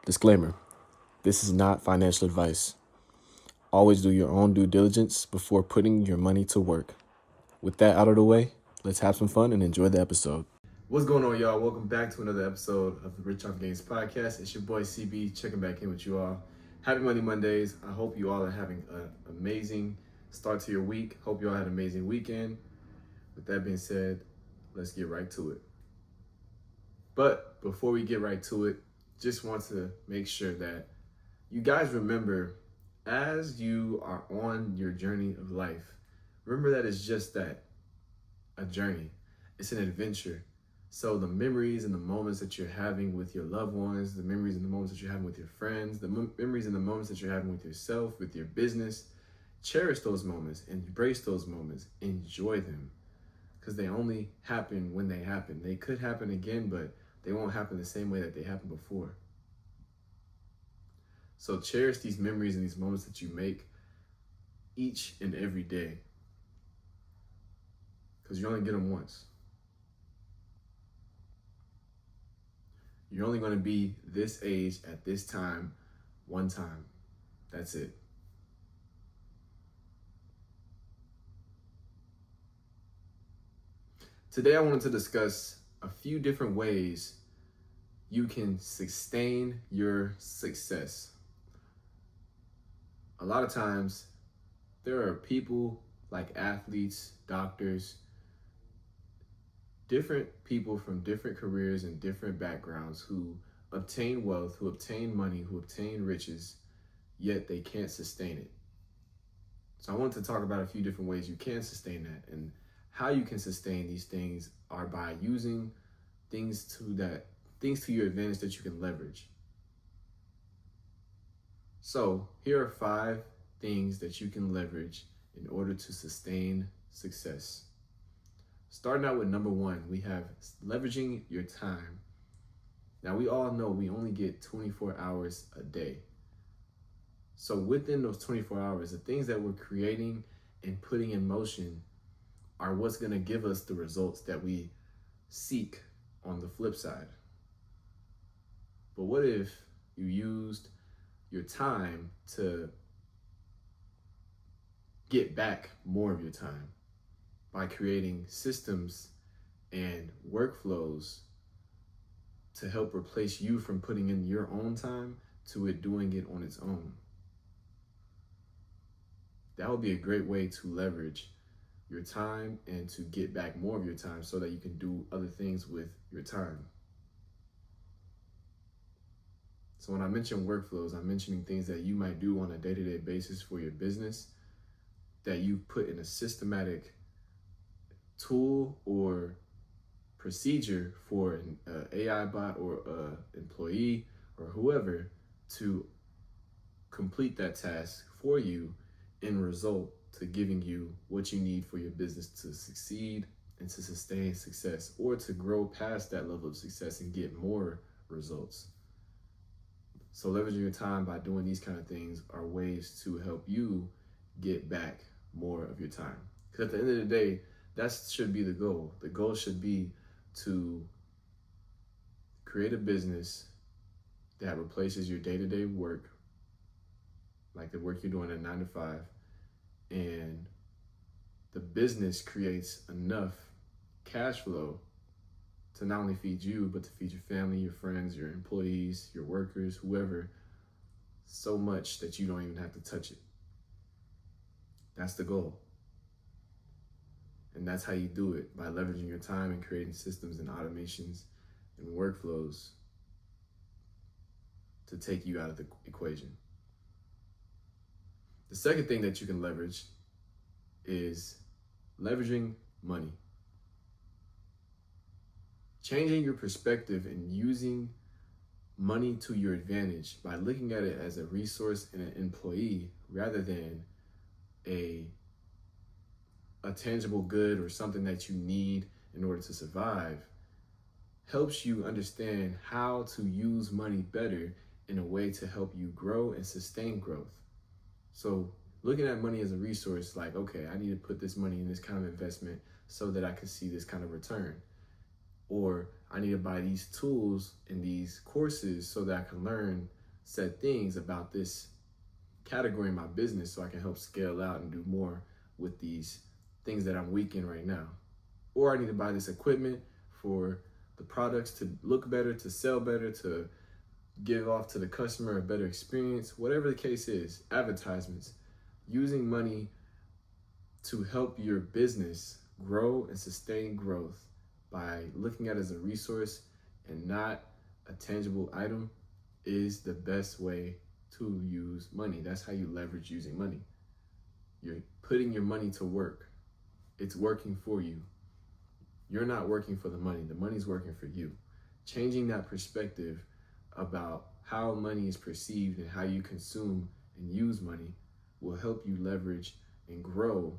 Disclaimer: this is not financial advice. Always do your own due diligence before putting your money to work. With that out of the way, let's have some fun and enjoy the episode. What's going on, y'all? Welcome back to another episode of the Rich Off Gains podcast. It's your boy CB checking back in with you all. Happy Monday Mondays. I hope you all are having an amazing start to your week. Hope you all had an amazing weekend. With that being said, let's get right to it. But before we get right to it, just want to make sure that you guys remember, as you are on your journey of life, remember that it's just that, a journey. It's an adventure. So the memories and the moments that you're having with your loved ones, the memories and the moments that you're having with your friends, the memories and the moments that you're having with yourself, with your business, cherish those moments, embrace those moments, enjoy them. Because they only happen when they happen. They could happen again, but they won't happen the same way that they happened before. So cherish these memories and these moments that you make each and every day. Because you only get them once. You're only going to be this age at this time, one time. That's it. Today I wanted to discuss a few different ways you can sustain your success. A lot of times, there are people like athletes, doctors, different people from different careers and different backgrounds who obtain wealth, who obtain money, who obtain riches, yet they can't sustain it. So I want to talk about a few different ways you can sustain that, and how you can sustain these things are by using things to your advantage that you can leverage. So here are 5 things that you can leverage in order to sustain success. Starting out with number 1, we have leveraging your time. Now we all know we only get 24 hours a day. So within those 24 hours, the things that we're creating and putting in motion are what's going to give us the results that we seek on the flip side. But what if you used your time to get back more of your time by creating systems and workflows to help replace you from putting in your own time to it doing it on its own? That would be a great way to leverage your time and to get back more of your time so that you can do other things with your time. So when I mention workflows, I'm mentioning things that you might do on a day-to-day basis for your business that you put in a systematic tool or procedure for an AI bot or an employee or whoever to complete that task for you, in result to giving you what you need for your business to succeed and to sustain success, or to grow past that level of success and get more results. So leveraging your time by doing these kind of things are ways to help you get back more of your time. Because at the end of the day, that should be the goal. The goal should be to create a business that replaces your day-to-day work, like the work you're doing at 9 to 5, and the business creates enough cash flow to not only feed you, but to feed your family, your friends, your employees, your workers, whoever, so much that you don't even have to touch it. That's the goal. And that's how you do it, by leveraging your time and creating systems and automations and workflows to take you out of the equation. The second thing that you can leverage is leveraging money. Changing your perspective and using money to your advantage by looking at it as a resource and an employee rather than a tangible good or something that you need in order to survive helps you understand how to use money better in a way to help you grow and sustain growth. So looking at money as a resource, like, okay, I need to put this money in this kind of investment so that I can see this kind of return. Or I need to buy these tools and these courses so that I can learn said things about this category in my business so I can help scale out and do more with these things that I'm weak in right now. Or I need to buy this equipment for the products to look better, to sell better, to give off to the customer a better experience, whatever the case is. Advertisements, using money to help your business grow and sustain growth by looking at it as a resource and not a tangible item is the best way to use money. That's how you leverage using money. You're putting your money to work. It's working for you. You're not working for the money. The money's working for you. Changing that perspective about how money is perceived and how you consume and use money will help you leverage and grow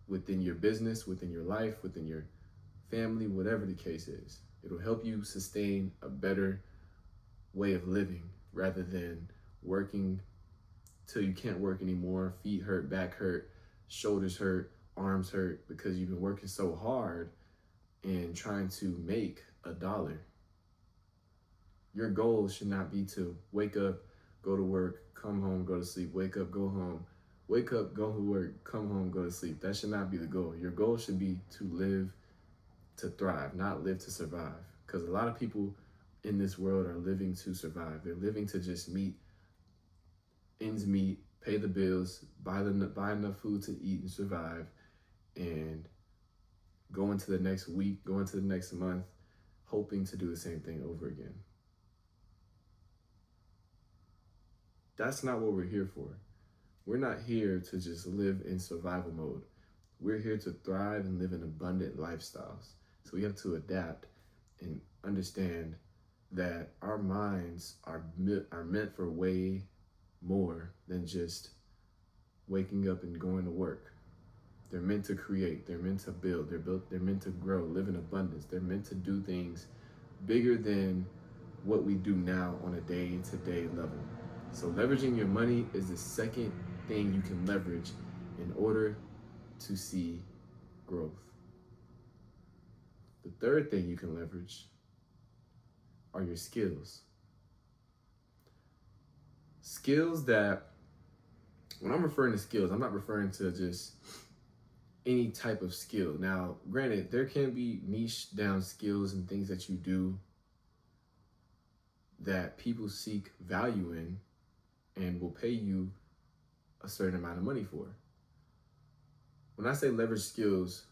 within your business, within your life, within your family, whatever the case is. It'll help you sustain a better way of living rather than working till you can't work anymore, feet hurt, back hurt, shoulders hurt, arms hurt, because you've been working so hard and trying to make $1. Your goal should not be to wake up, go to work, come home, go to sleep, wake up, go home, wake up, go to work, come home, go to sleep. That should not be the goal. Your goal should be to live to thrive, not live to survive. Because a lot of people in this world are living to survive. They're living to just meet ends meet, pay the bills, buy enough food to eat and survive, and go into the next week, go into the next month, hoping to do the same thing over again. That's not what we're here for. We're not here to just live in survival mode. We're here to thrive and live in abundant lifestyles. So we have to adapt and understand that our minds are meant for way more than just waking up and going to work. They're meant to create, they're meant to build, they're meant to grow, live in abundance. They're meant to do things bigger than what we do now on a day-to-day level. So leveraging your money is the second thing you can leverage in order to see growth. The third thing you can leverage are your skills. Skills that, when I'm referring to skills, I'm not referring to just any type of skill. Now, granted, there can be niche down skills and things that you do that people seek value in and will pay you a certain amount of money for. When I say leverage skills,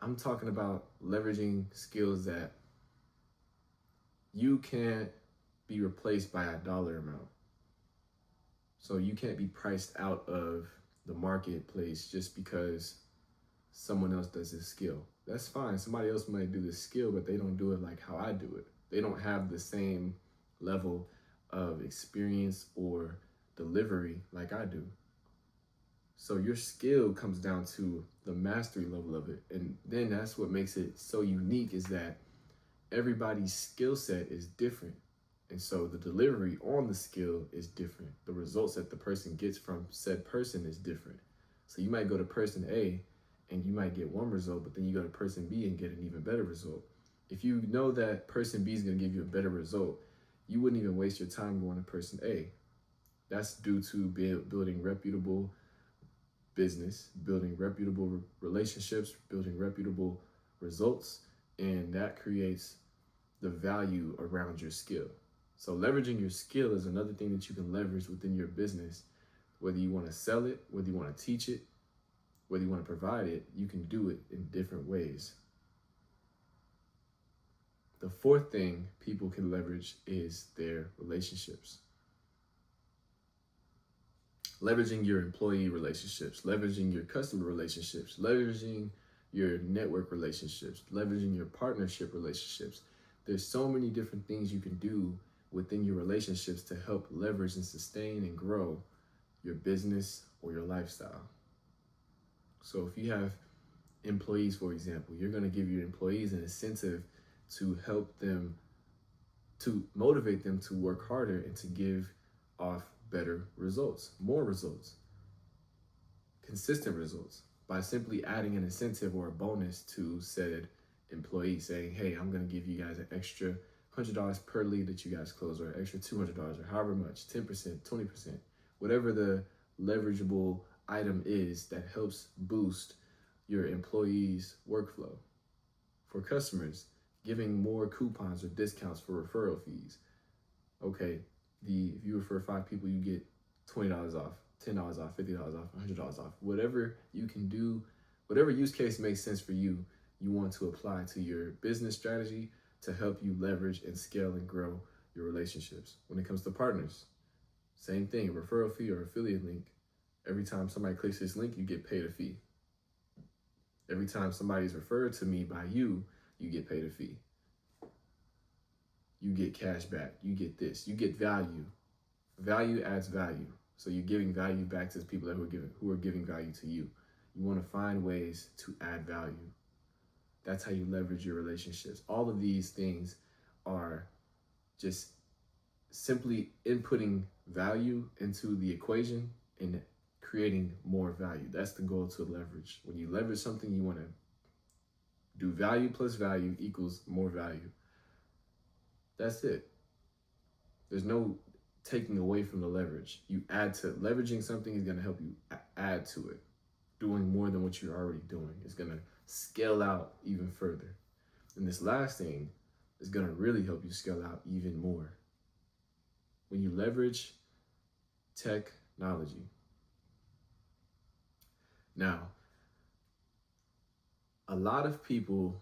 I'm talking about leveraging skills that you can't be replaced by a dollar amount. So you can't be priced out of the marketplace just because someone else does this skill. That's fine. Somebody else might do this skill, but they don't do it like how I do it. They don't have the same level of experience or delivery like I do. So your skill comes down to the mastery level of it. And then that's what makes it so unique, is that everybody's skill set is different. And so the delivery on the skill is different. The results that the person gets from said person is different. So you might go to person A and you might get one result, but then you go to person B and get an even better result. If you know that person B is going to give you a better result, you wouldn't even waste your time going to person A. That's due to building reputable business, building reputable relationships, building reputable results, and that creates the value around your skill. So leveraging your skill is another thing that you can leverage within your business. Whether you want to sell it, whether you want to teach it, whether you want to provide it, you can do it in different ways. The fourth thing people can leverage is their relationships. Leveraging your employee relationships, leveraging your customer relationships, leveraging your network relationships, leveraging your partnership relationships. There's so many different things you can do within your relationships to help leverage and sustain and grow your business or your lifestyle. So if you have employees, for example, you're going to give your employees an incentive to help them, to motivate them to work harder and to give off better results, more results, consistent results, by simply adding an incentive or a bonus to said employee saying, hey, I'm going to give you guys an extra $100 per lead that you guys close, or an extra $200, or however much, 10%, 20%, whatever the leverageable item is that helps boost your employees' workflow. For customers, giving more coupons or discounts for referral fees. Okay, if you refer 5 people, you get $20 off, $10 off, $50 off, $100 off. Whatever you can do, whatever use case makes sense for you, you want to apply to your business strategy to help you leverage and scale and grow your relationships. When it comes to partners, same thing, referral fee or affiliate link. Every time somebody clicks this link, you get paid a fee. Every time somebody's referred to me by you, you get paid a fee. You get cash back, you get this, you get value. Value adds value. So you're giving value back to the people who are giving value to you. You want to find ways to add value. That's how you leverage your relationships. All of these things are just simply inputting value into the equation and creating more value. That's the goal to leverage. When you leverage something, you want to do value plus value equals more value. That's it. There's no taking away from the leverage. You add to leveraging something is going to help you add to it. Doing more than what you're already doing is going to scale out even further. And this last thing is going to really help you scale out even more. When you leverage technology. Now, a lot of people,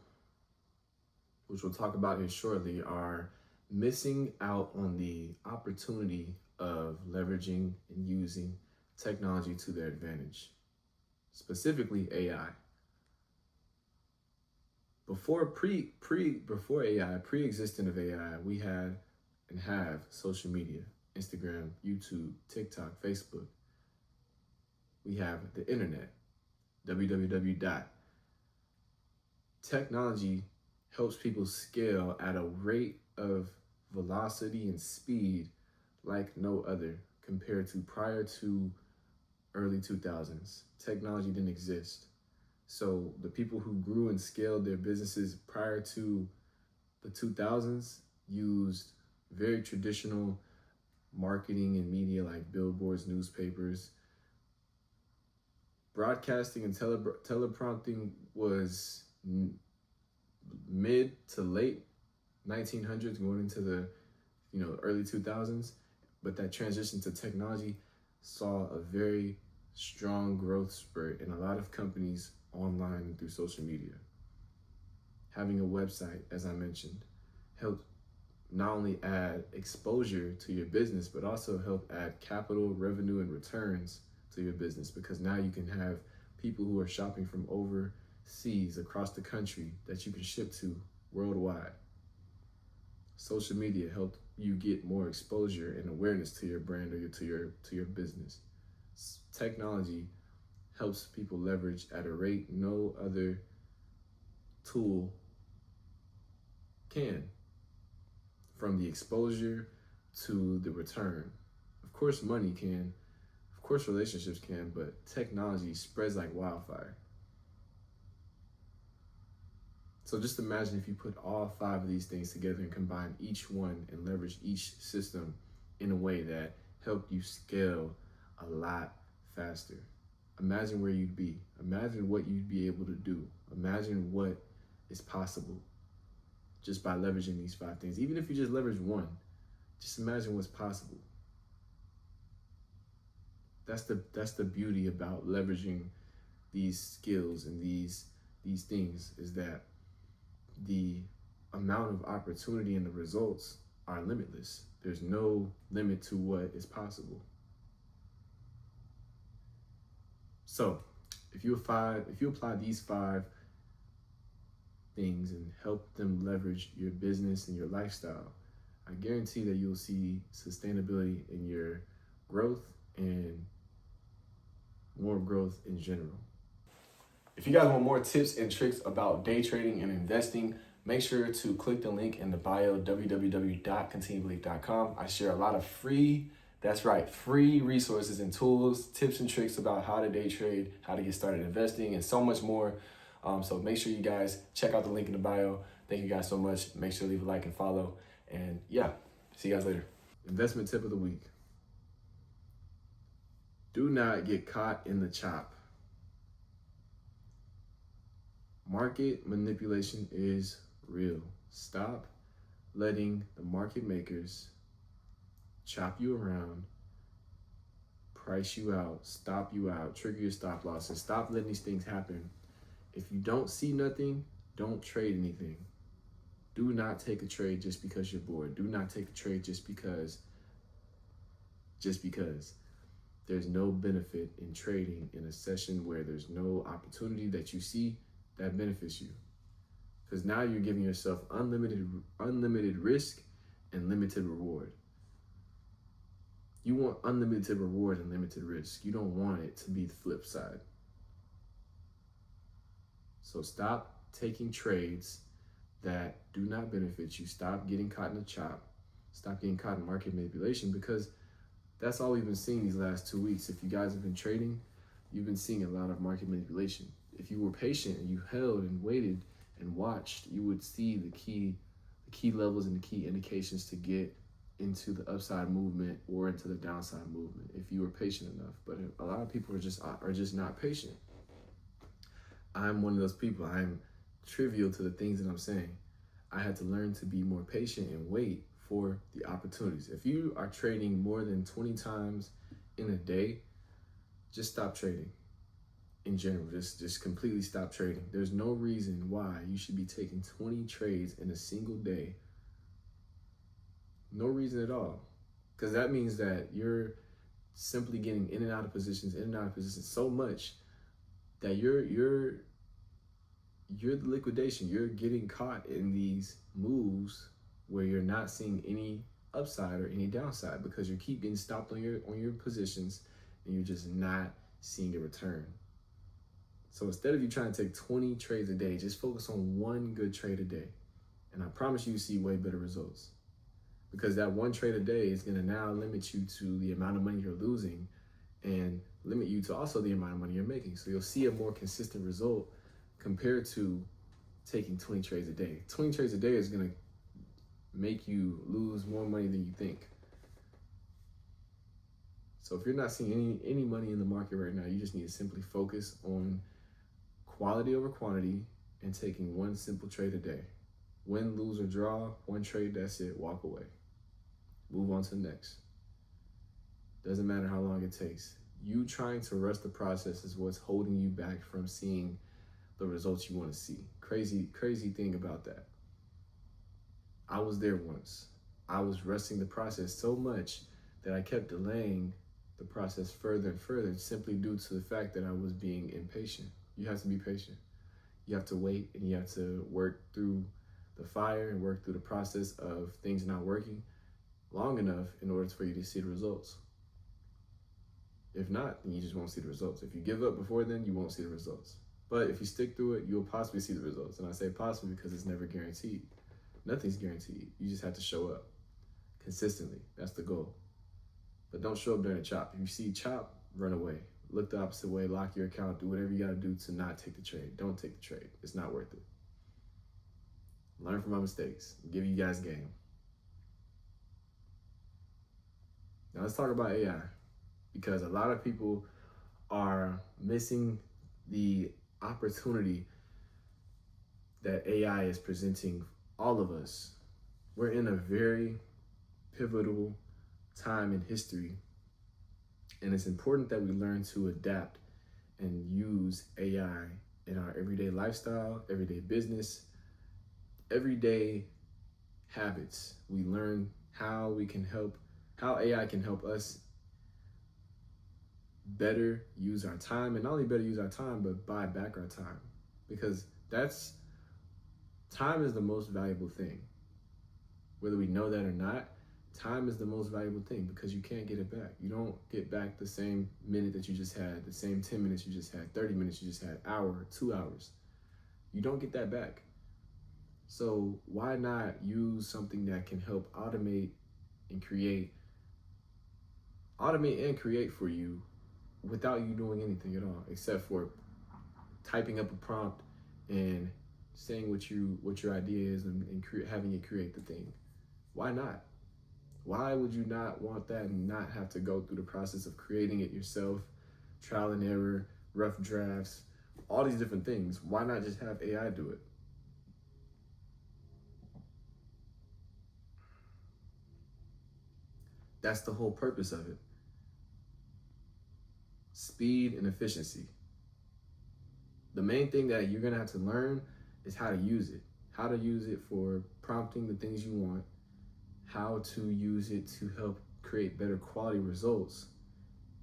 which we'll talk about here shortly, are missing out on the opportunity of leveraging and using technology to their advantage, specifically AI. Before AI, pre-existent of AI, we had and have social media, Instagram, YouTube, TikTok, Facebook. We have the internet, www. Technology helps people scale at a rate of velocity and speed like no other compared to prior to early 2000s. Technology didn't exist. So the people who grew and scaled their businesses prior to the 2000s used very traditional marketing and media like billboards, newspapers. Broadcasting and teleprompting was mid to late 1900s going into the early 2000s, but that transition to technology saw a very strong growth spurt in a lot of companies online and through social media. Having a website, as I mentioned, helped not only add exposure to your business, but also help add capital, revenue, and returns to your business, because now you can have people who are shopping from overseas across the country that you can ship to worldwide. Social media helped you get more exposure and awareness to your brand or to your business. Technology helps people leverage at a rate no other tool can, from the exposure to the return. Of course, money can, of course, relationships can, but technology spreads like wildfire. So just imagine if you put all 5 of these things together and combine each one and leverage each system in a way that helped you scale a lot faster. Imagine where you'd be. Imagine what you'd be able to do. Imagine what is possible just by leveraging these 5 things. Even if you just leverage one, just imagine what's possible. That's the beauty about leveraging these skills and these things, is that the amount of opportunity and the results are limitless. There's no limit to what is possible. So if you apply these 5 things and help them leverage your business and your lifestyle, I guarantee that you'll see sustainability in your growth and more growth in general. If you guys want more tips and tricks about day trading and investing, make sure to click the link in the bio, www.continuebelieve.com. I share a lot of free resources and tools, tips and tricks about how to day trade, how to get started investing, and so much more So make sure you guys check out the link in the bio. Thank you guys so much. Make sure to leave a like and follow. And yeah, see you guys later. Investment tip of the week. Do not get caught in the chop. Market manipulation is real. Stop letting the market makers chop you around, price you out, stop you out, trigger your stop losses. Stop letting these things happen. If you don't see nothing, don't trade anything. Do not take a trade just because you're bored. Do not take a trade just because. There's no benefit in trading in a session where there's no opportunity that you see that benefits you. Because now you're giving yourself unlimited risk and limited reward. You want unlimited reward and limited risk. You don't want it to be the flip side. So stop taking trades that do not benefit you. Stop getting caught in the chop. Stop getting caught in market manipulation, because that's all we've been seeing these last 2 weeks. If you guys have been trading, you've been seeing a lot of market manipulation. If you were patient and you held and waited and watched, you would see the key levels and the key indications to get into the upside movement or into the downside movement if you were patient enough. But a lot of people are just not patient. I'm one of those people. I'm trivial to the things that I'm saying. I had to learn to be more patient and wait for the opportunities. If you are trading more than 20 times in a day, just stop trading. In general, just completely stop trading. There's no reason why you should be taking 20 trades in a single day. No reason at all. Because that means that you're simply getting in and out of positions so much that you're the liquidation. You're getting caught in these moves where you're not seeing any upside or any downside because you keep getting stopped on your positions and you're just not seeing a return. So instead of you trying to take 20 trades a day, just focus on one good trade a day. And I promise you see way better results. Because that one trade a day is gonna now limit you to the amount of money you're losing and limit you to also the amount of money you're making. So you'll see a more consistent result compared to taking 20 trades a day. 20 trades a day is gonna make you lose more money than you think. So if you're not seeing any money in the market right now, you just need to simply focus on quality over quantity and taking one simple trade a day. Win, lose, or draw, one trade, that's it, walk away. Move on to the next. Doesn't matter how long it takes. You trying to rush the process is what's holding you back from seeing the results you want to see. Crazy thing about that. I was there once. I was rushing the process so much that I kept delaying the process further and further simply due to the fact that I was being impatient. You have to be patient. You have to wait and you have to work through the fire and work through the process of things not working long enough in order for you to see the results. If not, then you just won't see the results. If you give up before then, you won't see the results. But if you stick through it, you'll possibly see the results. And I say possibly because it's never guaranteed. Nothing's guaranteed. You just have to show up consistently. That's the goal. But don't show up during a chop. If you see chop, run away. Look the opposite way, lock your account, do whatever you gotta do to not take the trade. Don't take the trade. It's not worth it. Learn from my mistakes. Give you guys game. Now let's talk about AI, because a lot of people are missing the opportunity that AI is presenting all of us. We're in a very pivotal time in history, and it's important that we learn to adapt and use AI in our everyday lifestyle, everyday business, everyday habits. We learn how AI can help us better use our time, and not only better use our time, but buy back our time, because time is the most valuable thing. Whether we know that or not, time is the most valuable thing because you can't get it back. You don't get back the same minute that you just had, the same 10 minutes you just had, 30 minutes you just had, hour, 2 hours. You don't get that back. So why not use something that can help automate and create for you without you doing anything at all, except for typing up a prompt and saying what your idea is, and having it create the thing. Why not? Why would you not want that and not have to go through the process of creating it yourself, trial and error, rough drafts, all these different things? Why not just have AI do it? That's the whole purpose of it. Speed and efficiency. The main thing that you're gonna have to learn is how to use it. How to use it for prompting the things you want, how to use it to help create better quality results,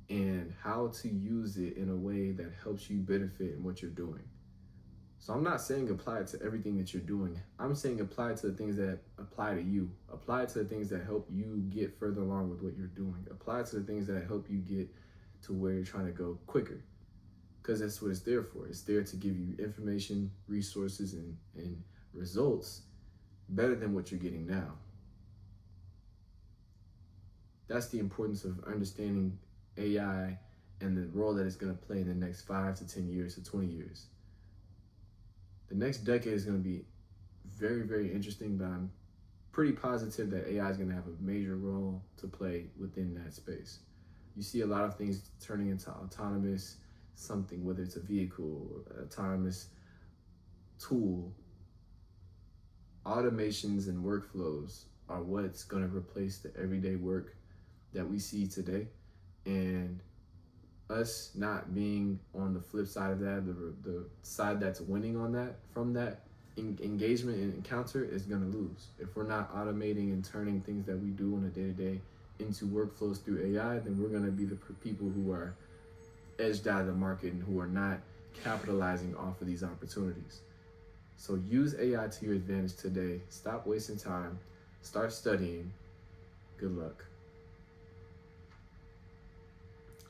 and how to use it in a way that helps you benefit in what you're doing. So I'm not saying apply it to everything that you're doing. I'm saying apply it to the things that apply to you. Apply it to the things that help you get further along with what you're doing. Apply it to the things that help you get to where you're trying to go quicker. Because that's what it's there for. It's there to give you information, resources, and results better than what you're getting now. That's the importance of understanding AI and the role that it's going to play in the next 5 to 10 years to 20 years. The next decade is going to be very, very interesting, but I'm pretty positive that AI is going to have a major role to play within that space. You see a lot of things turning into autonomous something, whether it's a vehicle or autonomous tool. Automations and workflows are what's going to replace the everyday work that we see today. And us not being on the flip side of that, the side that's winning on that, from that engagement and encounter, is going to lose. If we're not automating and turning things that we do on a day-to-day into workflows through AI, then we're going to be the people who are edged out of the market and who are not capitalizing off of these opportunities. So use AI to your advantage today. Stop wasting time. Start studying. Good luck.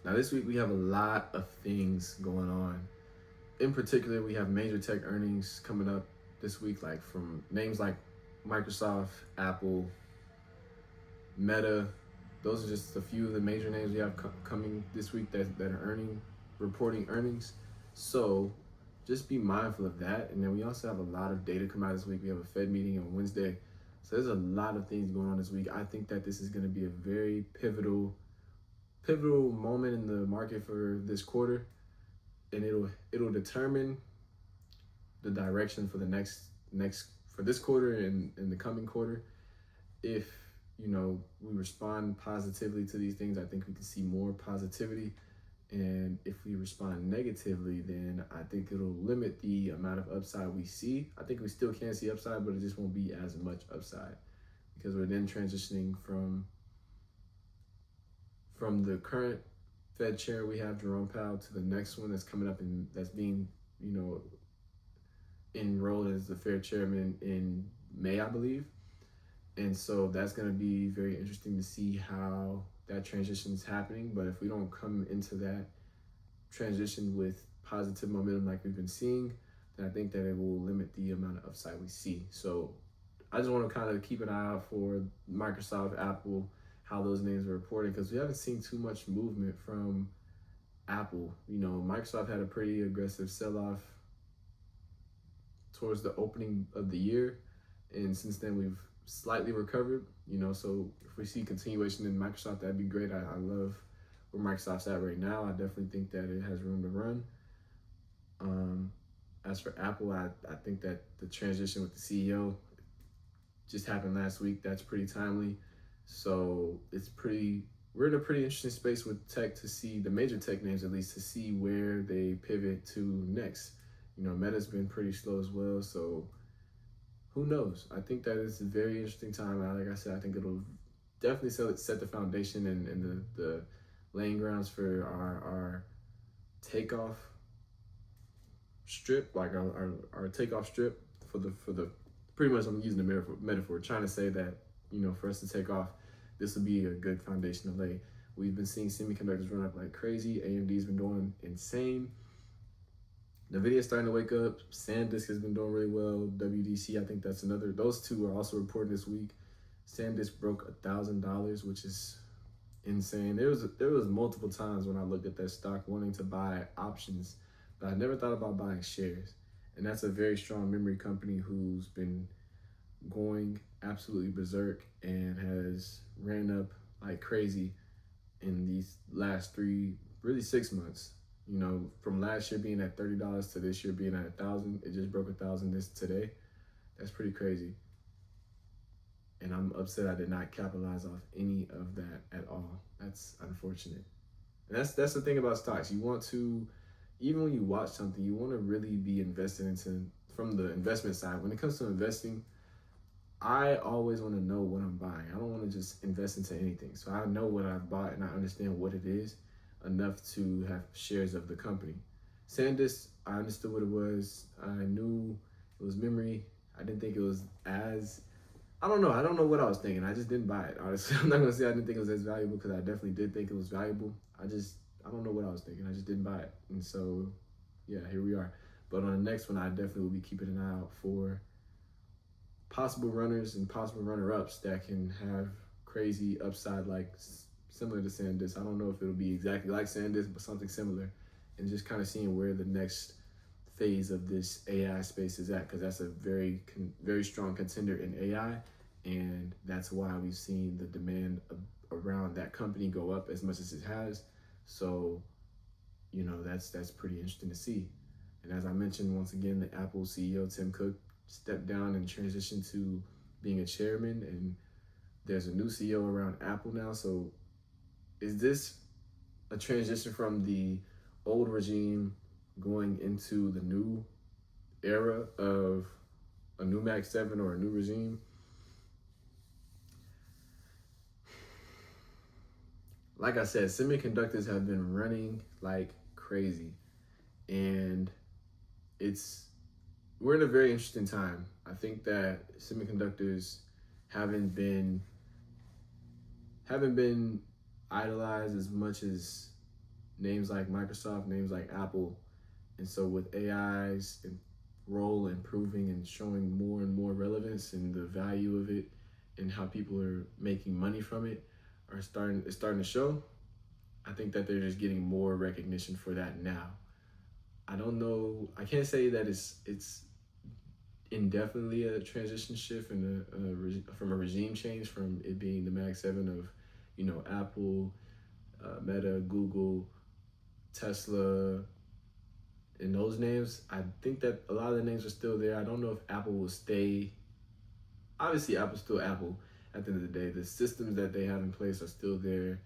Now this week we have a lot of things going on. In particular, we have major tech earnings coming up this week, like from names like Microsoft, Apple, Meta. Those are just a few of the major names we have coming this week that are reporting earnings. So just be mindful of that. And then we also have a lot of data come out this week. We have a Fed meeting on Wednesday. So there's a lot of things going on this week. I think that this is going to be a very pivotal moment in the market for this quarter, and it'll determine the direction for the next for this quarter and in the coming quarter. If we respond positively to these things, I think we can see more positivity. And if we respond negatively, then I think it'll limit the amount of upside we see. I think we still can see upside, but it just won't be as much upside, because we're then transitioning from the current Fed chair we have, Jerome Powell, to the next one that's coming up and that's being, enrolled as the Fed chairman in May, I believe. And so that's going to be very interesting to see how that transition is happening. But if we don't come into that transition with positive momentum like we've been seeing, then I think that it will limit the amount of upside we see. So I just want to kind of keep an eye out for Microsoft, Apple, how those names are reporting, because we haven't seen too much movement from Apple. Microsoft had a pretty aggressive sell-off towards the opening of the year, and since then we've slightly recovered. So if we see continuation in Microsoft, that'd be great. I love where Microsoft's at right now. I definitely think that it has room to run. As for Apple, I think that the transition with the CEO just happened last week. That's pretty timely. So we're in a pretty interesting space with tech, to see the major tech names, at least, to see where they pivot to next. Meta's been pretty slow as well. So who knows? I think that it's a very interesting time. Like I said, I think it'll definitely set the foundation and the laying grounds for our takeoff strip, like our takeoff strip for the pretty much, I'm using the metaphor, trying to say that, for us to take off, this will be a good foundation to lay. We've been seeing semiconductors run up like crazy. AMD's been doing insane. NVIDIA's starting to wake up. SanDisk has been doing really well. WDC, I think that's another. Those two are also reporting this week. SanDisk broke $1,000, which is insane. There was multiple times when I looked at that stock wanting to buy options, but I never thought about buying shares. And that's a very strong memory company who's been going absolutely berserk and has ran up like crazy in these last 6 months. You know, from last year being at $30 to this year being at 1,000, it just broke 1,000 this today. That's pretty crazy. And I'm upset I did not capitalize off any of that at all. That's unfortunate. And that's the thing about stocks. You want to, even when you watch something, you want to really be invested into from the investment side. When it comes to investing, I always want to know what I'm buying. I don't want to just invest into anything. So I know what I've bought and I understand what it is enough to have shares of the company. SanDisk, I understood what it was. I knew it was memory. I didn't think it was as, I don't know. I don't know what I was thinking. I just didn't buy it. Honestly, I'm not going to say I didn't think it was as valuable because I definitely did think it was valuable. I don't know what I was thinking. I just didn't buy it. And so, yeah, here we are. But on the next one, I definitely will be keeping an eye out for possible runners and possible runner-ups that can have crazy upside, like similar to SanDisk. I don't know if it'll be exactly like SanDisk, but something similar, and just kind of seeing where the next phase of this AI space is at, because that's a very strong contender in AI, and that's why we've seen the demand around that company go up as much as it has. So, you know, that's pretty interesting to see. And as I mentioned, once again, the Apple CEO Tim Cook stepped down and transitioned to being a chairman, and there's a new CEO around Apple now. So is this a transition from the old regime going into the new era of a new Mac 7 or a new regime? Like I said, semiconductors have been running like crazy, and we're in a very interesting time. I think that semiconductors haven't been idolized as much as names like Microsoft, names like Apple. And so with AI's role improving and showing more and more relevance and the value of it and how people are making money from it it's starting to show, I think that they're just getting more recognition for that now. I don't know. I can't say that it's indefinitely a transition shift and from a regime change from it being the Mac 7 of, you know, Apple, Meta, Google, Tesla, and those names. I think that a lot of the names are still there. I don't know if Apple will stay. Obviously, Apple's still Apple at the end of the day. The systems that they have in place are still there.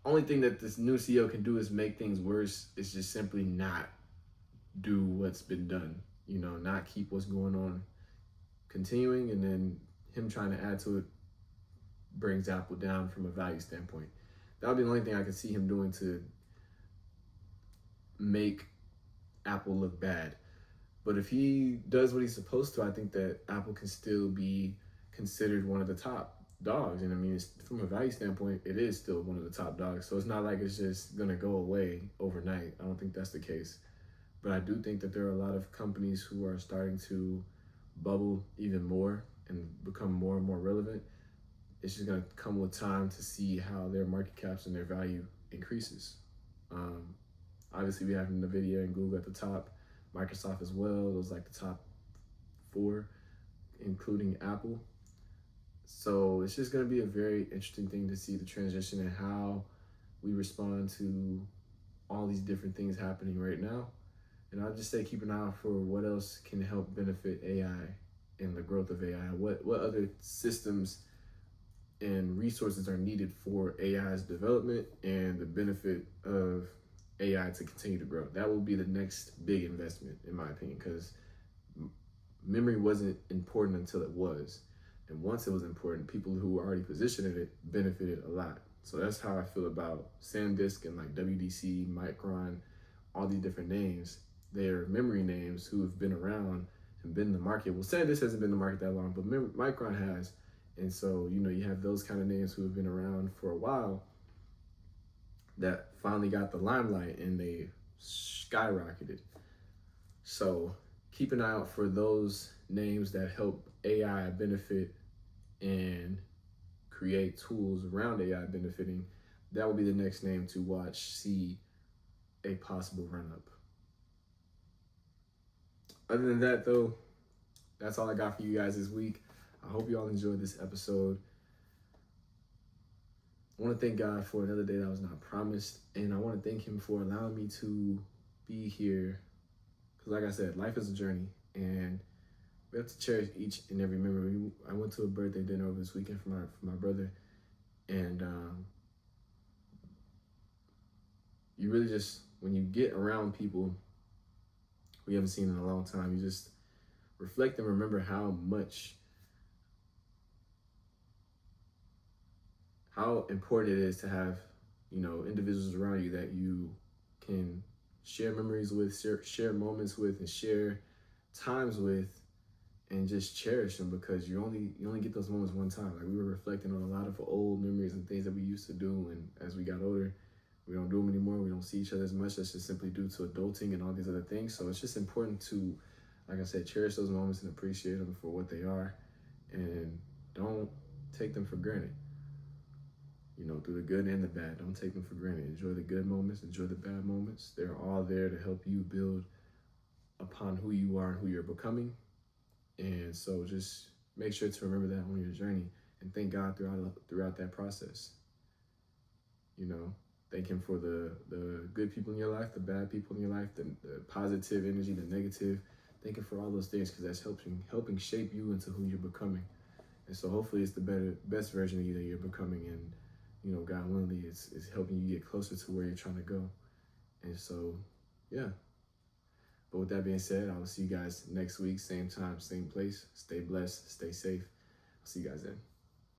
Only thing that this new CEO can do is make things worse. Is just simply not do what's been done. You know, not keep what's going on continuing, and then him trying to add to it brings Apple down from a value standpoint. That would be the only thing I could see him doing to make Apple look bad. But if he does what he's supposed to, I think that Apple can still be considered one of the top dogs. And I mean, from a value standpoint, it is still one of the top dogs. So it's not like it's just going to go away overnight. I don't think that's the case. But I do think that there are a lot of companies who are starting to bubble even more and become more and more relevant. It's just going to come with time to see how their market caps and their value increases. Obviously, we have NVIDIA and Google at the top, Microsoft as well. Those like the top 4, including Apple. So it's just going to be a very interesting thing to see the transition and how we respond to all these different things happening right now. And I'll just say keep an eye out for what else can help benefit AI and the growth of AI. What other systems and resources are needed for AI's development and the benefit of AI to continue to grow. That will be the next big investment, in my opinion, because memory wasn't important until it was. And once it was important, people who were already positioned in it benefited a lot. So that's how I feel about SanDisk and like WDC, Micron, all these different names. They're memory names who have been around and been in the market. Well, SanDisk hasn't been in the market that long, but Micron has. And so, you know, you have those kind of names who have been around for a while that finally got the limelight and they skyrocketed. So keep an eye out for those names that help AI benefit and create tools around AI benefiting. That will be the next name to watch, see a possible run up. Other than that, though, that's all I got for you guys this week. I hope you all enjoyed this episode. I want to thank God for another day that was not promised, and I want to thank Him for allowing me to be here. Because, like I said, life is a journey, and we have to cherish each and every memory. I went to a birthday dinner over this weekend for my brother, and you really just, when you get around people we haven't seen in a long time, you just reflect and remember how important it is to have, individuals around you that you can share memories with, share moments with, and share times with, and just cherish them, because you only get those moments one time. Like, we were reflecting on a lot of old memories and things that we used to do, and as we got older, we don't do them anymore. We don't see each other as much. That's just simply due to adulting and all these other things. So it's just important to, like I said, cherish those moments and appreciate them for what they are, and don't take them for granted. Through the good and the bad, don't take them for granted. Enjoy the good moments, enjoy the bad moments. They're all there to help you build upon who you are and who you're becoming. And so just make sure to remember that on your journey, and thank God throughout that process. Thank Him for the good people in your life, the bad people in your life, the positive energy, the negative. Thank Him for all those things, because that's helping shape you into who you're becoming. And so hopefully it's the best version of you that you're becoming, and God willingly, it's helping you get closer to where you're trying to go. And so, yeah. But with that being said, I will see you guys next week, same time, same place. Stay blessed, stay safe. I'll see you guys then.